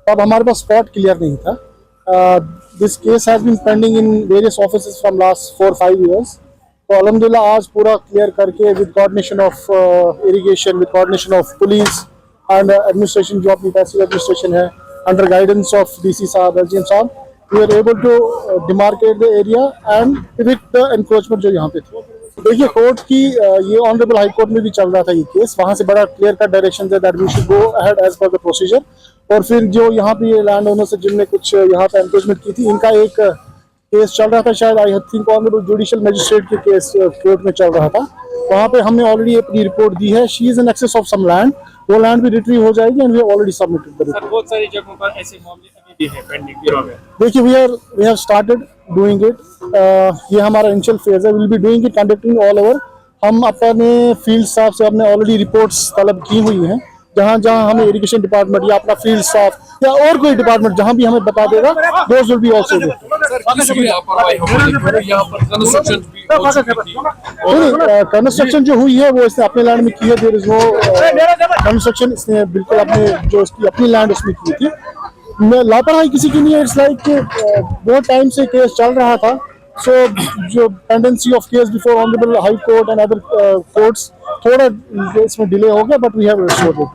अब हमारे पास spot clear नहीं था. This case has been pending in various offices from last 4-5 years. तो अल्हम्दुलिल्लाह आज पूरा क्लियर करके with coordination of irrigation, with coordination of police and administration, जो अपनी तहसील एडमिनिस्ट्रेशन है, अंडर गाइडेंस ऑफ डीसी साहब, एसडीएम साहब, we are able to demarcate the area and evict the encroachment जो यहाँ पे थी. देखिए कोर्ट की ये ऑनरेबल हाई कोर्ट में भी चल रहा था ये केस. वहाँ से बड़ा क्लियर कट डायरेक्शन है that we should go ahead as per the procedure. और फिर जो यहाँ पे ये लैंड ओनर से जिनने कुछ यहाँ पे एनक्रोचमेंट की थी, इनका एक केस चल रहा था, शायद I think honourable judicial magistrate के केस कोर्ट में चल रहा था. वहाँ पे हमने ऑलरेडी अपनी रिपोर्ट दी है. She is in excess of some land, वो लैंड भी रिट्रीव हो जाएगी and we have already submitted the report. बहुत सारी जगहों पर ऐसे मामले अभी भी हैं पेंडिंग ब्यूरो में. देखिए we have started doing it. ये हमारा इनिशियल फेज है. Will be doing it, conducting all over. हम अपने फील्ड स्टाफ से हमने ऑलरेडी रिपोर्ट्स तलब की हुई हैं. जहाँ जहाँ हमें इरिगेशन डिपार्टमेंट या अपना फील्ड स्टाफ या और कोई डिपार्टमेंट जहाँ भी हमें बता देगा, those will be also there. Construction जो हुई है वो इसने अपने लैंड में की है. There is no construction. इसने बिल्कुल अपने जो इसकी अपनी लैंड उसमें की थी. लापरवाही किसी की नहीं है. इट्स लाइक बहुत टाइम से केस चल रहा था. सो जो pendency of case before honourable high court and other courts थोड़ा इसमें डिले हो गया, but we have restored it.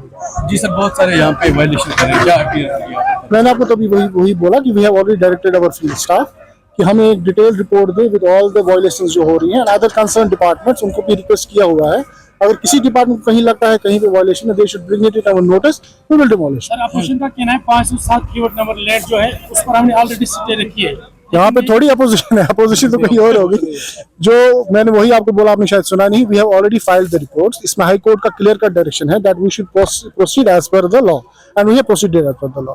जी सर, बहुत सारे यहाँ पे वायलेशन कर रहे हैं, क्या अपील किया? मैंने आपको तभी वही बोला कि we have already directed our field staff कि हमें एक डिटेल रिपोर्ट दे विद ऑल द वायलेशंस जो हो रही हैं. अदर कंसर्न डिपार्टमेंट्स, उनको भी रिक्वेस्ट किया हुआ है. अगर किसी डिपार्टमेंट को कहीं लगता है कहीं पे वायलेशन है, they should bring it in our notice, we will demolish. Sir opposition का कहना है 507 कीवर्ड नंबर लैंड जो है उस पर हमने ऑलरेडी स्टे रखी है. यहाँ पे थोड़ी अपोजिशन है. अपोजिशन तो कहीं और होगी. जो मैंने वही आपको बोला, आपने शायद सुना नहीं. We have already filed the reports. इसमें हाई कोर्ट का क्लियर कट डायरेक्शन है that we should proceed as per the law and we have proceeded as per the law.